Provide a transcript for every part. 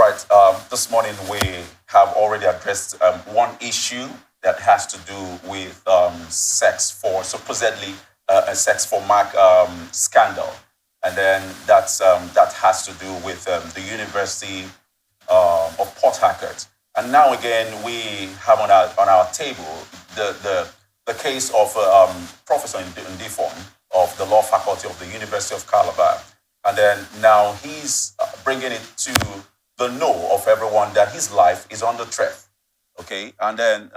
right. This morning we have already addressed one issue that has to do with sex for supposedly a sex for mark scandal, and then that has to do with the University of Port Harcourt. And now again we have on our table the case of Professor Ndifon of the Law Faculty of the University of Calabar. And then now he's bringing it to the know of everyone that his life is under threat. Okay, and then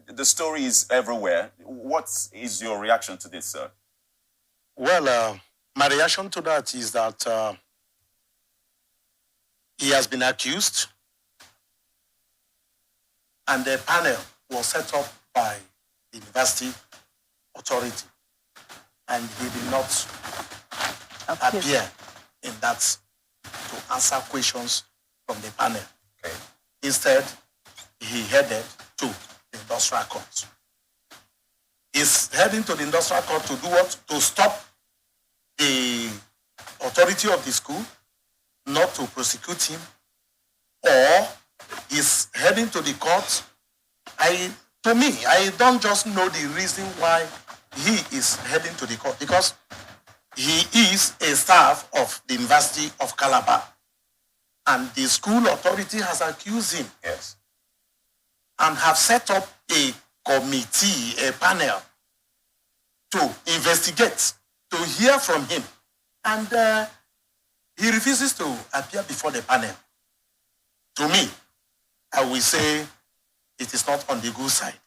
the story is everywhere. What is your reaction to this, sir? Well, my reaction to that is that he has been accused, and the panel was set up by the university authority, and he did not appear in that to answer questions from the panel. Okay. Instead, he headed to the industrial court. He's heading to the industrial court to do what? To stop the authority of the school not to prosecute him, or he's heading to the court. To me, I don't just know the reason why he is heading to the court, because he is a staff of the University of Calabar, and the school authority has accused him. Yes. And have set up a committee, a panel, to investigate, to hear from him. And he refuses to appear before the panel. To me, I will say it is not on the good side.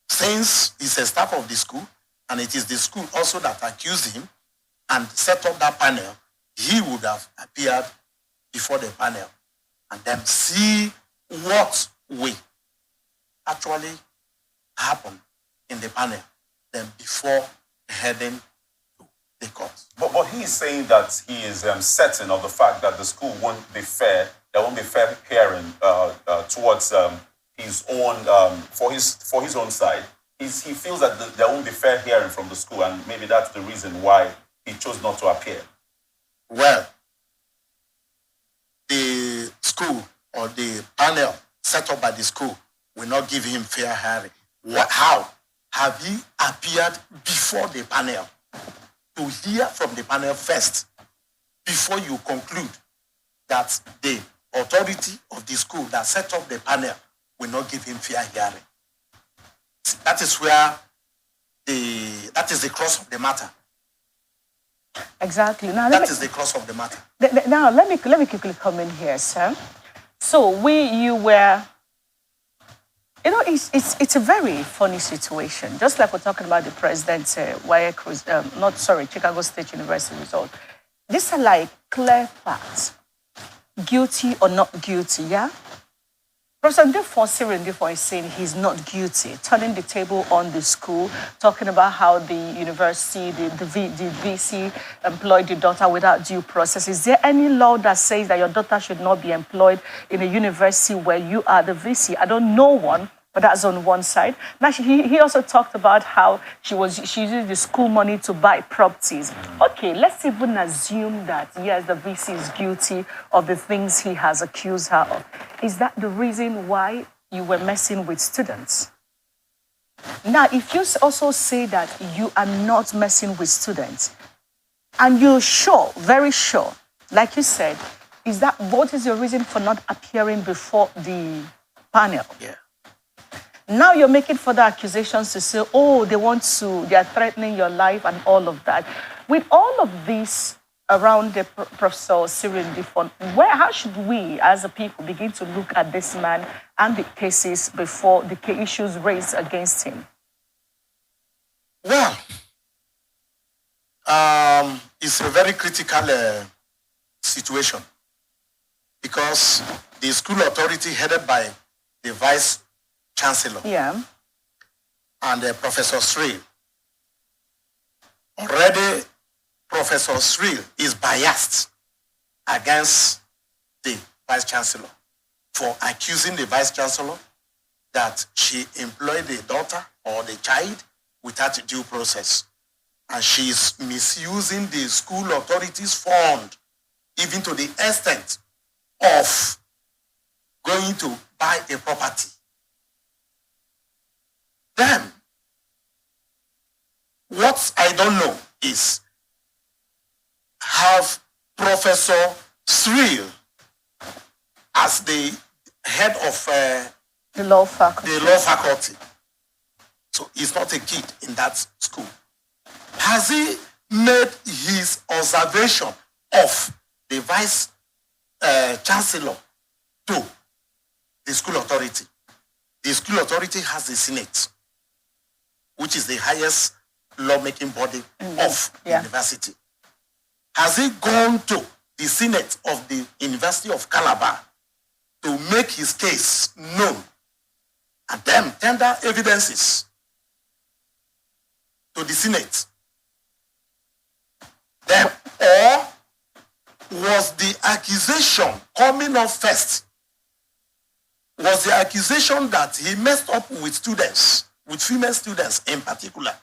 Since he's a staff of the school, and it is the school also that accused him and set up that panel, he would have appeared before the panel and then see what will actually happen in the panel then before heading to the court. But he is saying that he is certain of the fact that the school won't be fair. There won't be fair hearing towards his own for his own side. He feels that there won't be fair hearing from the school, and maybe that's the reason why he chose not to appear. Well, the school or the panel set up by the school will not give him fair hearing. How? Have he appeared before the panel to hear from the panel first before you conclude that the authority of the school that set up the panel will not give him fair hearing? That is where that is the crux of the matter. Exactly. Now that is the crux of the matter. Now let me quickly come in here, sir. So you were, it's a very funny situation. Just like we're talking about the president's Chicago State University result. These are like clear facts, guilty or not guilty, yeah. Professor Ndifon is saying he's not guilty, turning the table on the school, talking about how the university, the VC employed the daughter without due process. Is there any law that says that your daughter should not be employed in a university where you are the VC? I don't know one, but that's on one side. Now, he also talked about how she used the school money to buy properties. Okay, let's even assume that, yes, the VC is guilty of the things he has accused her of. Is that the reason why you were messing with students? Now, if you also say that you are not messing with students, and you're sure, very sure, like you said, what is your reason for not appearing before the panel? Yeah. Now you're making further accusations to say, they are threatening your life and all of that. With all of this around the Professor Cyril Ndifon, how should we as a people begin to look at this man and the cases before the issues raised against him? Well, it's a very critical situation, because the school authority headed by the Vice Chancellor, and Professor Cyril. Already, Professor Cyril is biased against the Vice Chancellor for accusing the Vice Chancellor that she employed the daughter or the child without due process. And she is misusing the school authorities' fund, even to the extent of going to buy a property. Then, what I don't know is, have Professor Cyril as the head of the law faculty. So he's not a kid in that school. Has he made his observation of the vice chancellor to the school authority? The school authority has the Senate, which is the highest lawmaking body of the university. Has he gone to the Senate of the University of Calabar to make his case known and then tender evidences to the Senate? Then, or was the accusation coming up first? Was the accusation that he messed up with students, with female students in particular?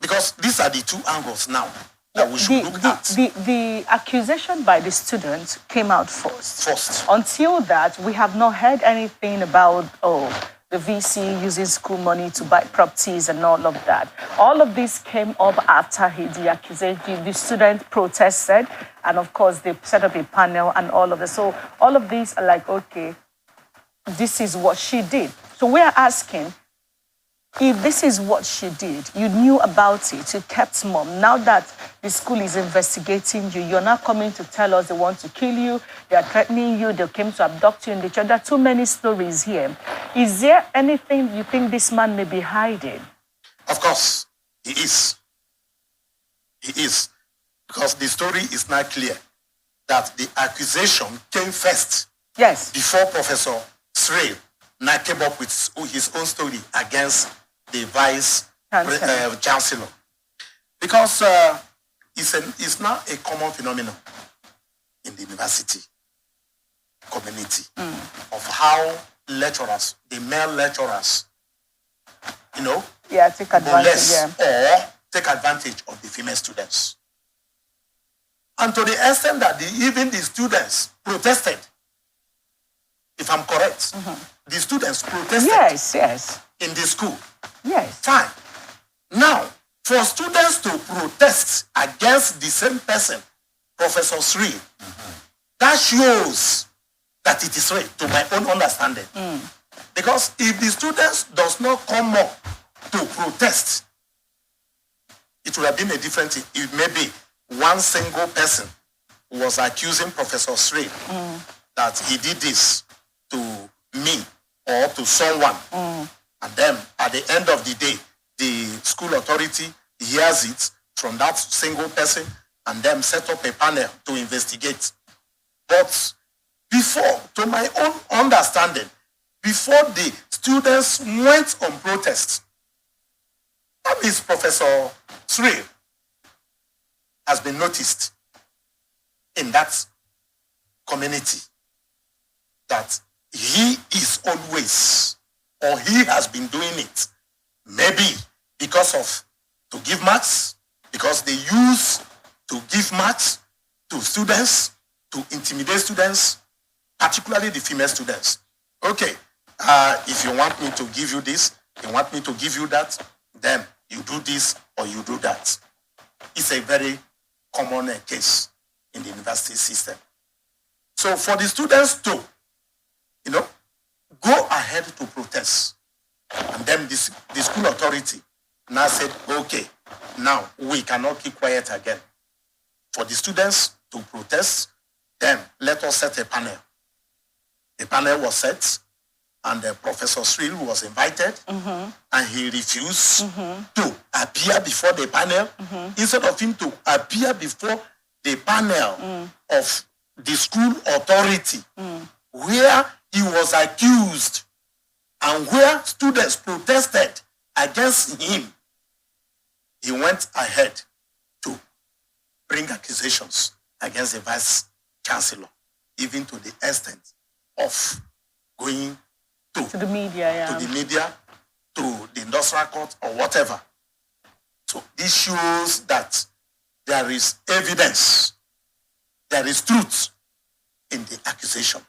Because these are the two angles now that we should look at. The accusation by the students came out first. First. Until that, we have not heard anything about, the VC using school money to buy properties and all of that. All of this came up after the accusation, the student protested, and of course they set up a panel and all of that. So all of these are like, okay, this is what she did. So we are asking, if this is what she did, you knew about it, you kept mum. Now that the school is investigating you, you're not coming to tell us they want to kill you, they are threatening you, they came to abduct you in the church. There are too many stories here. Is there anything you think this man may be hiding? Of course, he is. He is. Because the story is not clear that the accusation came first. Yes. Before Professor Cyril now came up with his own story against the vice chancellor. Because it's now a common phenomenon in the university community of how lecturers, the male lecturers, take advantage, or take advantage of the female students. And to the extent that even the students protested, if I'm correct, the students protested in the school. Yes. Fine. Now, for students to protest against the same person, Professor Cyril, that shows that it is right, to my own understanding. Because if the students does not come up to protest, it would have been a different thing. It may be one single person was accusing Professor Cyril that he did this to me or to someone. And then at the end of the day, the school authority hears it from that single person and then set up a panel to investigate. But before, to my own understanding, before the students went on protest, that means Professor Cyril has been noticed in that community that he is always, or he has been doing it, maybe because of to give marks, because they use to give marks to students, to intimidate students, particularly the female students. Okay, if you want me to give you this, you want me to give you that, then you do this or you do that. It's a very common case in the university system. So for the students to, go ahead to protest, and then the school authority now said, okay, now we cannot keep quiet again. For the students to protest, then let us set a panel. The panel was set, and Professor Cyril was invited, and he refused to appear before the panel. Instead of him to appear before the panel of the school authority, where he was accused and where students protested against him, he went ahead to bring accusations against the vice chancellor, even to the extent of going to the media, to the industrial court or whatever. So this shows that there is evidence there is truth in the accusation.